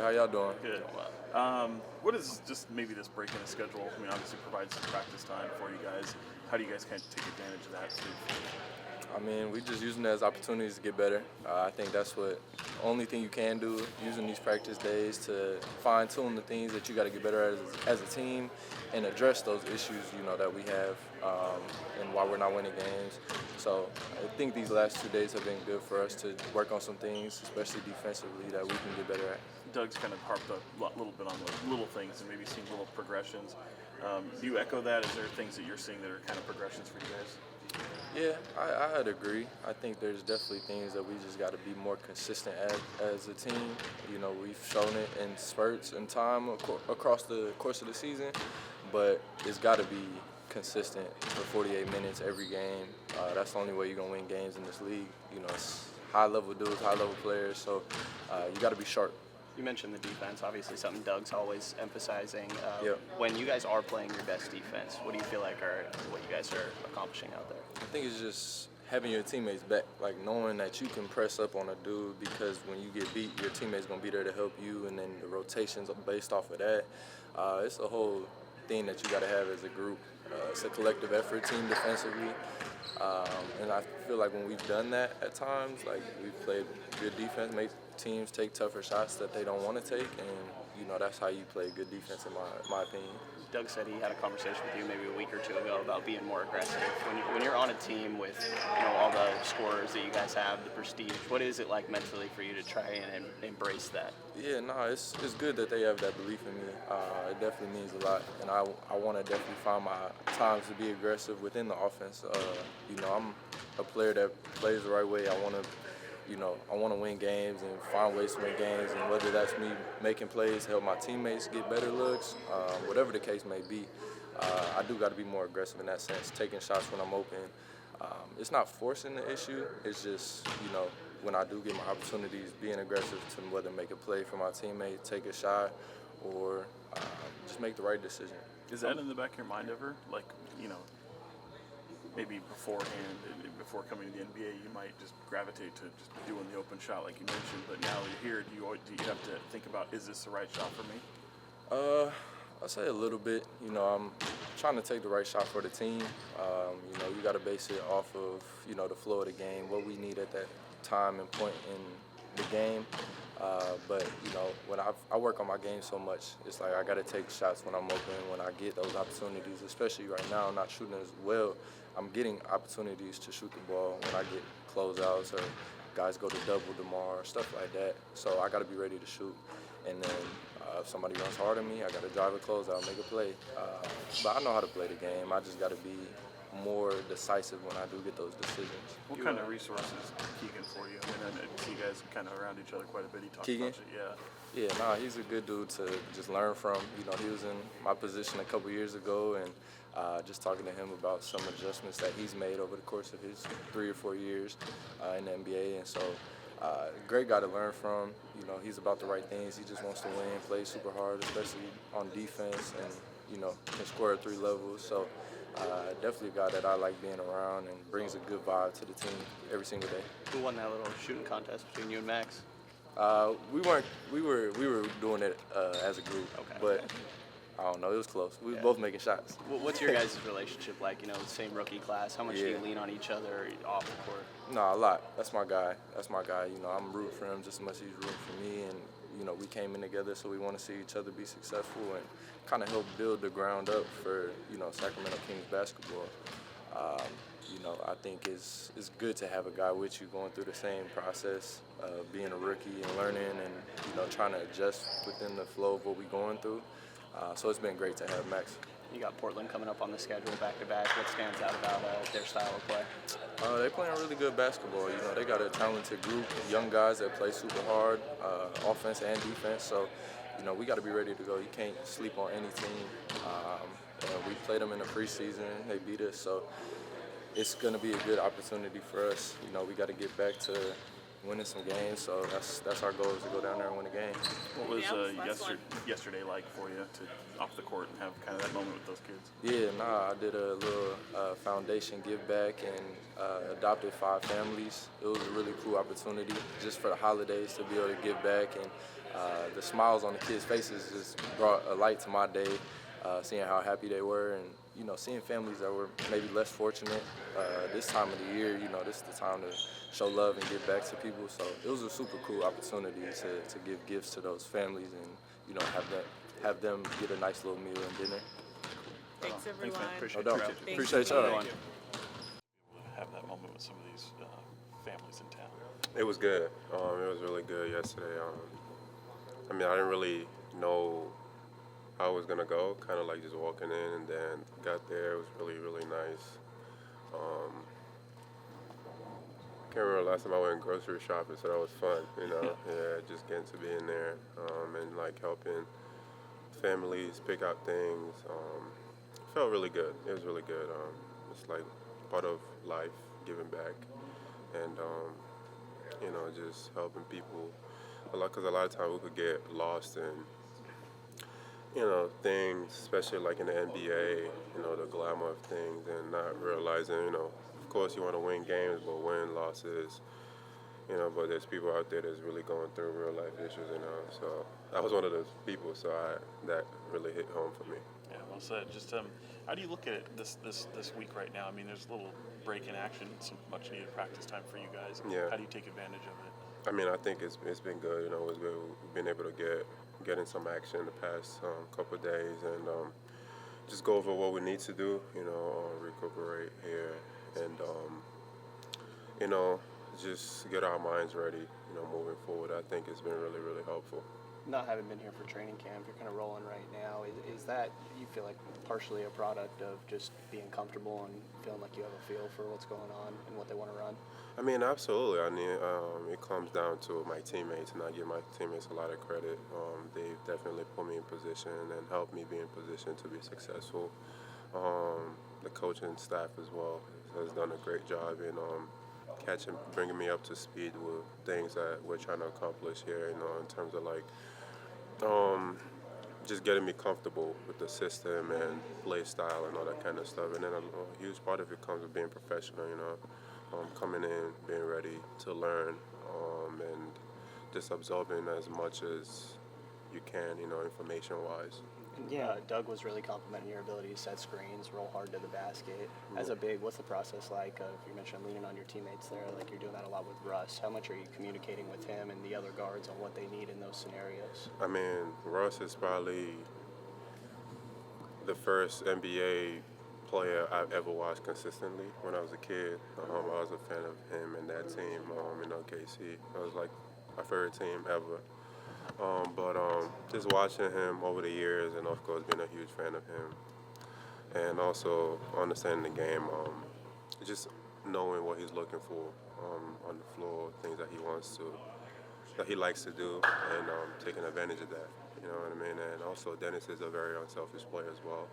How y'all doing? Good. What is just maybe this break in the schedule? I mean, obviously provides some practice time for you guys. How do you guys kind of take advantage of that? I mean, we just using it as opportunities to get better. I think that's what only thing you can do, using these practice days to fine tune the things that you got to get better at as a team and address those issues, that we have and why we're not winning games. So I think these last 2 days have been good for us to work on some things, especially defensively, that we can get better at. Doug's kind of harped a little bit on the little things and maybe seeing little progressions. Do you echo that? Is there things that you're seeing that are kind of progressions for you guys? Yeah, I'd agree. I think there's definitely things that we just got to be more consistent as a team. We've shown it in spurts and time across the course of the season, but it's got to be consistent for 48 minutes every game. That's the only way you're going to win games in this league. It's high-level dudes, high-level players, so you got to be sharp. You mentioned the defense, obviously something Doug's always emphasizing. Yep. When you guys are playing your best defense, what do you feel like are what you guys are accomplishing out there? I think it's just having your teammates back, like knowing that you can press up on a dude because when you get beat, your teammate's going to be there to help you, and then the rotations are based off of that. It's a whole thing that you got to have as a group. It's a collective effort team defensively. And I feel like when we've done that at times, like we've played good defense, made teams take tougher shots that they don't want to take, and that's how you play good defense in my opinion. Doug said he had a conversation with you maybe a week or two ago about being more aggressive. When you're on a team with all the scorers that you guys have, the prestige, what is it like mentally for you to try and embrace that? Yeah, it's good that they have that belief in me. It definitely means a lot, and I want to definitely find my times to be aggressive within the offense. I'm a player that plays the right way. I want to win games and find ways to win games, and whether that's me making plays, help my teammates get better looks, whatever the case may be, I do got to be more aggressive in that sense, taking shots when I'm open. It's not forcing the issue, it's just, when I do get my opportunities, being aggressive to whether make a play for my teammate, take a shot, or just make the right decision. Is that in the back of your mind ever? Like, maybe beforehand, before coming to the NBA, you might just gravitate to just doing the open shot like you mentioned, but now you're here, do you have to think about, is this the right shot for me? I'll say a little bit. I'm trying to take the right shot for the team. You got to base it off of, the flow of the game, what we need at that time and point in the game. But when I work on my game so much, it's like I got to take shots when I'm open, when I get those opportunities, especially right now, I'm not shooting as well. I'm getting opportunities to shoot the ball when I get closeouts or guys go to double tomorrow, stuff like that. So I got to be ready to shoot. And then if somebody runs hard on me, I got to drive a closeout, make a play. But I know how to play the game. I just got to be more decisive when I do get those decisions. What kind of resources is Keegan for you? I mean, I see you guys kind of around each other quite a bit. He talks Keegan? about it, yeah. Yeah, he's a good dude to just learn from. He was in my position a couple years ago, and just talking to him about some adjustments that he's made over the course of his 3 or 4 years in the NBA. And so, great guy to learn from. He's about the right things. He just wants to win, play super hard, especially on defense, and, can score at 3 levels. So, definitely a guy that I like being around and brings a good vibe to the team every single day. Who won that little shooting contest between you and Max? We were doing it as a group, okay. But I don't know, it was close. We were both making shots. What's your guys' relationship like? Same rookie class. How much do you lean on each other off the court? No, a lot. That's my guy. I'm rooting for him just as much as he's rooting for me, and we came in together, so we want to see each other be successful and kind of help build the ground up for Sacramento Kings basketball. I think it's good to have a guy with you going through the same process, being a rookie and learning and trying to adjust within the flow of what we're going through. So it's been great to have Max. You got Portland coming up on the schedule back-to-back. What stands out about their style of play? They're playing really good basketball. They got a talented group of young guys that play super hard, offense and defense. So, we got to be ready to go. You can't sleep on any team. We played them in the preseason. They beat us. So it's going to be a good opportunity for us. We got to get back to winning some games, so that's our goal, is to go down there and win a game. What was yesterday like for you to off the court and have kind of that moment with those kids? Yeah, I did a little foundation give back and adopted 5 families. It was a really cool opportunity just for the holidays to be able to give back and the smiles on the kids' faces just brought a light to my day, seeing how happy they were, and seeing families that were maybe less fortunate this time of the year. This is the time to show love and give back to people. So it was a super cool opportunity to give gifts to those families and have them get a nice little meal and dinner. Thanks, everyone. Appreciate No you. doubt. Thank Appreciate you. y'all. Have that moment with some of these families in town. It was good. It was really good yesterday. I didn't really know how it was gonna go. Kind of like just walking in, and then got there. It was really, really nice. Can't remember last time I went grocery shopping, so that was fun. Yeah, just getting to be in there and like helping families pick out things. Felt really good. It was really good. It's like part of life, giving back, and just helping people a lot. Because a lot of times we could get lost in things, especially like in the NBA, the glamour of things, and not realizing, of course you want to win games, but win losses, but there's people out there that's really going through real life issues, So I was one of those people, so that really hit home for me. Yeah, well said. Just how do you look at it this week right now? I mean, there's a little break in action, some much needed practice time for you guys. Yeah. How do you take advantage of it? I think it's been good. We've been able to get in some action the past couple of days and just go over what we need to do. Recuperate here and just get our minds ready. Moving forward. I think it's been really, really helpful. Not having been here for training camp, you're kind of rolling right now. Is that, you feel like, partially a product of just being comfortable and feeling like you have a feel for what's going on and what they want to run? Absolutely. It comes down to my teammates, and I give my teammates a lot of credit. They've definitely put me in position and helped me be in position to be successful. The coaching staff as well has done a great job in bringing me up to speed with things that we're trying to accomplish here, in terms of just getting me comfortable with the system and play style and all that kind of stuff. And then a huge part of it comes with being professional, coming in, being ready to learn, and just absorbing as much as you can, information-wise. Yeah, Doug was really complimenting your ability to set screens, roll hard to the basket. As a big, what's the process like of, you mentioned leaning on your teammates there, like you're doing that a lot with Russ. How much are you communicating with him and the other guards on what they need in those scenarios? Russ is probably the first NBA player I've ever watched consistently. When I was a kid, I was a fan of him and that team in OKC. That was like my favorite team ever. Just watching him over the years, and of course being a huge fan of him, and also understanding the game, just knowing what he's looking for on the floor, things that he likes to do, and taking advantage of that. You know what I mean? And also Dennis is a very unselfish player as well.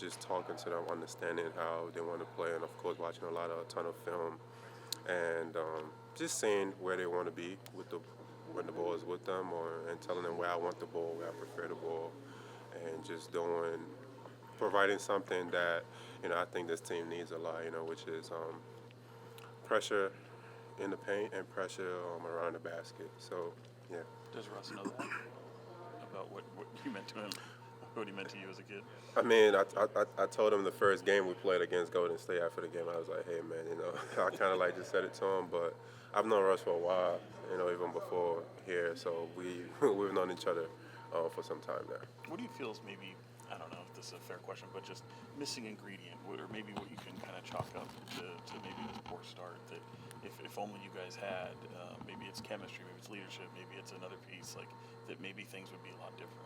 Just talking to them, understanding how they want to play, and of course watching a ton of film, and just seeing where they want to be when the ball is with them, and telling them where I want the ball, where I prefer the ball, and just providing something that I think this team needs a lot, which is pressure in the paint and pressure around the basket. So, yeah. Does Russ know that about what you meant to him? What he meant to you as a kid? I told him the first game we played against Golden State. After the game, I was like, hey, man, I kind of just said it to him, but I've known Russ for a while, even before here, so we've known each other for some time now. What do you feel is maybe, I don't know if this is a fair question, but just missing ingredient, or maybe what you can kind of chalk up to maybe this poor start, that if only you guys had, maybe it's chemistry, maybe it's leadership, maybe it's another piece, that maybe things would be a lot different?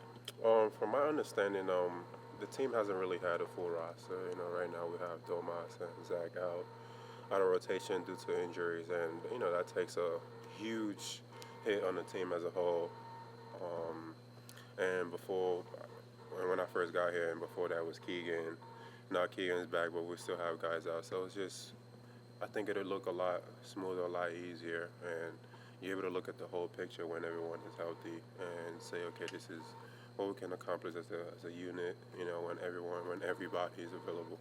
From my understanding, the team hasn't really had a full roster. Right now we have Domas and Zach out of rotation due to injuries, and that takes a huge hit on the team as a whole. And when I first got here, and before that was Keegan. Now Keegan's back, but we still have guys out. So it's just, I think it'll look a lot smoother, a lot easier, and you're able to look at the whole picture when everyone is healthy and say, okay, this is what we can accomplish as a unit, when everybody is available.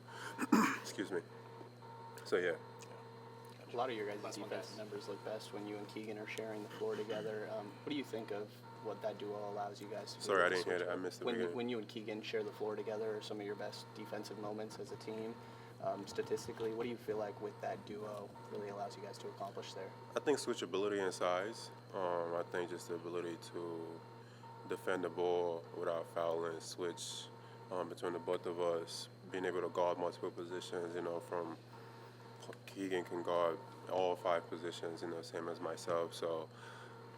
Excuse me. So, yeah. A lot of your guys' defensive numbers look best when you and Keegan are sharing the floor together. What do you think of what that duo allows you guys to do? Sorry, I didn't hear that. I missed the beginning. When you and Keegan share the floor together, are some of your best defensive moments as a team? Statistically, what do you feel like with that duo really allows you guys to accomplish there? I think switchability and size. I think just the ability to defend the ball without fouling, switch between the both of us, being able to guard multiple positions, from Keegan can guard all 5 positions, same as myself. So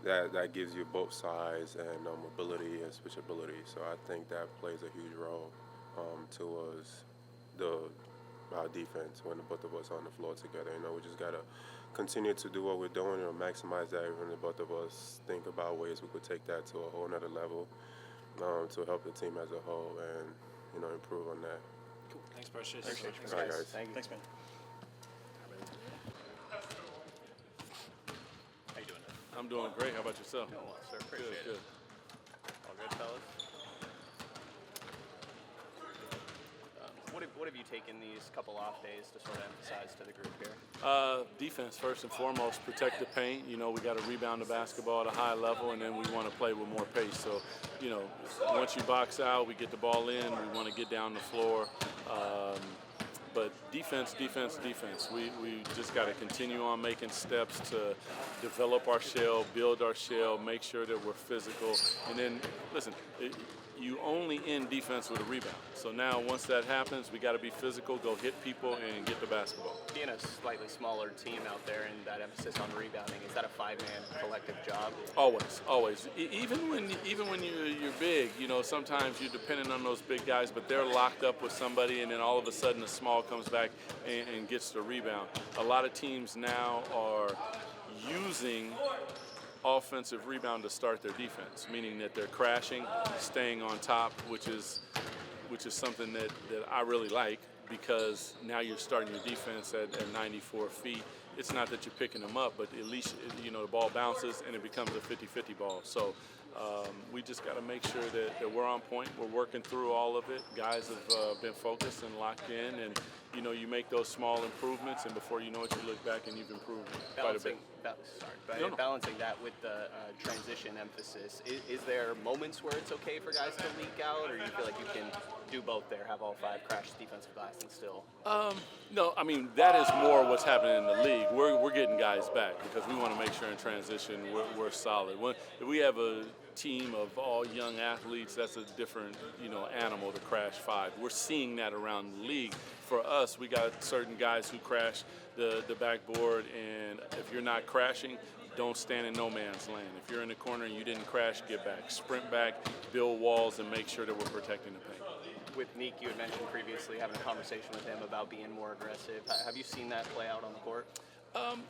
that gives you both size and mobility and switchability. So I think that plays a huge role towards our defense when the both of us are on the floor together. We just gotta continue to do what we're doing and maximize that. When the both of us think about ways we could take that to a whole nother level to help the team as a whole and improve on that. Cool. Thanks, Precious. Appreciate you All right, guys. guys. Thank you. Thanks, man. How you doing? I'm doing great. How about yourself? Doing well, sir. Appreciate Good. it. All good, fellas? What have you taken these couple off days to sort of emphasize to the group here? Defense, first and foremost, protect the paint. We got to rebound the basketball at a high level, and then we want to play with more pace. So, once you box out, we get the ball in. We want to get down the floor. But defense. We just got to continue on making steps to develop our shell, build our shell, make sure that we're physical. And then, listen, you only end defense with a rebound. So now once that happens, we got to be physical, go hit people, and get the basketball. Being a slightly smaller team out there and that emphasis on rebounding, is that a 5-man collective job? Always. Even when you're big, sometimes you're dependent on those big guys, but they're locked up with somebody, and then all of a sudden the small comes back and gets the rebound. A lot of teams now are using offensive rebound to start their defense, meaning that they're crashing, staying on top, which is something that I really like, because now you're starting your defense at 94 feet. It's not that you're picking them up, but at least the ball bounces and it becomes a 50-50 ball. So we just got to make sure that we're on point. We're working through all of it. Guys have been focused and locked in, and you make those small improvements, and before you know it, you look back and you've improved quite a bit. Balancing that with the transition emphasis, is there moments where it's okay for guys to leak out, or do you feel like you can do both there, have all 5 crash defensive guys and still? No, I mean, that is more what's happening in the league. We're getting guys back because we want to make sure in transition we're solid. If we have a team of all young athletes, that's a different animal to crash 5. We're seeing that around the league. For us, we got certain guys who crash the backboard, and if you're not crashing, don't stand in no man's land. If you're in the corner and you didn't crash, get back. Sprint back, build walls, and make sure that we're protecting the paint. With Nique, you had mentioned previously having a conversation with him about being more aggressive. Have you seen that play out on the court?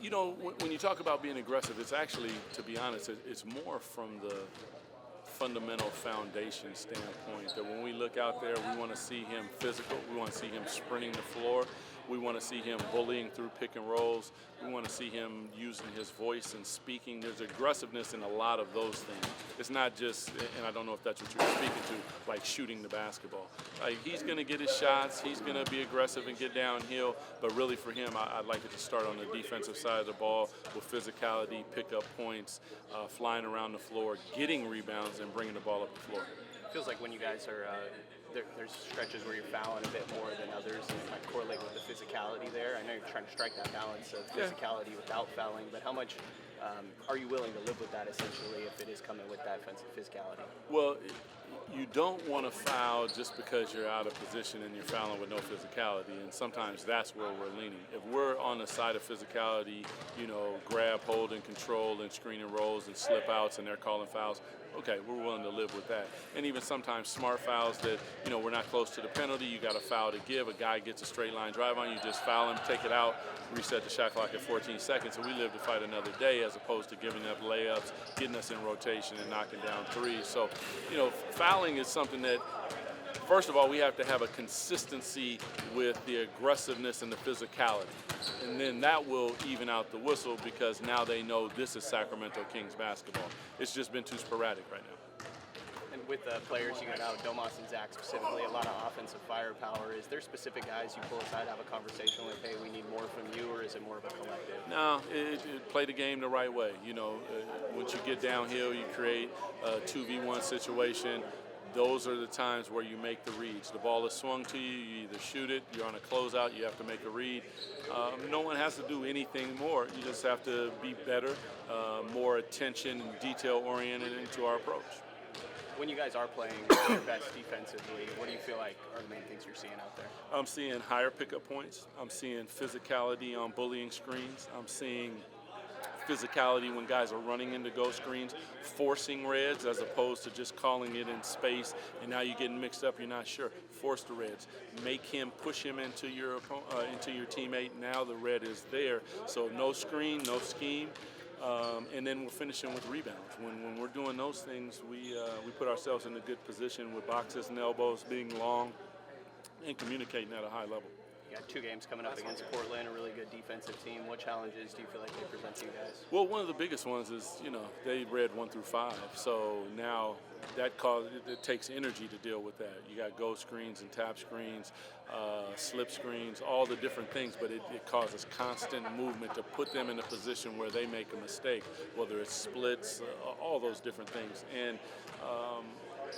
When you talk about being aggressive, it's actually, to be honest, it's more from the fundamental foundation standpoint, that when we look out there, we want to see him physical, we want to see him sprinting the floor, we want to see him bullying through pick and rolls, we want to see him using his voice and speaking. There's aggressiveness in a lot of those things. It's not just, and I don't know if that's what you're speaking to, like shooting the basketball. Like, he's going to get his shots, he's going to be aggressive and get downhill, but really for him, I'd like it to start on the defensive side of the ball with physicality, pick up points, flying around the floor, getting rebounds, and bringing the ball up the floor. It feels like when you guys are there's stretches where you're fouling a bit more than others, and it might correlate with the physicality there. I know you're trying to strike that balance of physicality without fouling, but how much are you willing to live with that, essentially, if it is coming with that physicality? Well, you don't want to foul just because you're out of position and you're fouling with no physicality, and sometimes that's where we're leaning. If we're on the side of physicality, grab, hold, and control, and screen and rolls and slip outs, and they're calling fouls, okay, we're willing to live with that. And even sometimes smart fouls that, we're not close to the penalty, you got a foul to give, a guy gets a straight line drive on you, just foul him, take it out, reset the shot clock at 14 seconds, and we live to fight another day, as opposed to giving up layups, getting us in rotation and knocking down threes. So, fouling is something that, first of all, we have to have a consistency with the aggressiveness and the physicality. And then that will even out the whistle, because now they know this is Sacramento Kings basketball. It's just been too sporadic right now. And with the players you got out, Domas and Zach specifically, a lot of offensive firepower. Is there specific guys you pull aside, have a conversation with, hey, we need more from you, or is it more of a collective? No, play the game the right way. Once you get downhill, you create a 2v1 situation. Those are the times where you make the reads. The ball is swung to you, you either shoot it, you're on a closeout, you have to make a read. No one has to do anything more. You just have to be better, more attention and detail-oriented into our approach. When you guys are playing your best defensively, what do you feel like are the main things you're seeing out there? I'm seeing higher pickup points. I'm seeing physicality on bullying screens. I'm seeing physicality when guys are running into go screens, forcing reds as opposed to just calling it in space, and now you're getting mixed up, you're not sure. Force the reds. Make him push him into your teammate. Now the red is there. So no screen, no scheme. And then we're finishing with rebounds. When we're doing those things, we put ourselves in a good position with boxes and elbows being long and communicating at a high level. You got 2 games coming up against Portland, a really good defensive team. What challenges do you feel like they present to you guys? Well, one of the biggest ones is, they read 1 through 5. So now it takes energy to deal with that. You got go screens and tap screens, slip screens, all the different things, but it causes constant movement to put them in a position where they make a mistake, whether it's splits, all those different things. And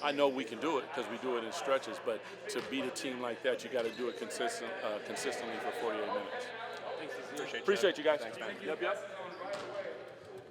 I know we can do it because we do it in stretches, but to beat a team like that, you got to do it consistently for 48 minutes. Thanks. Appreciate you guys. Thanks, man. Yep.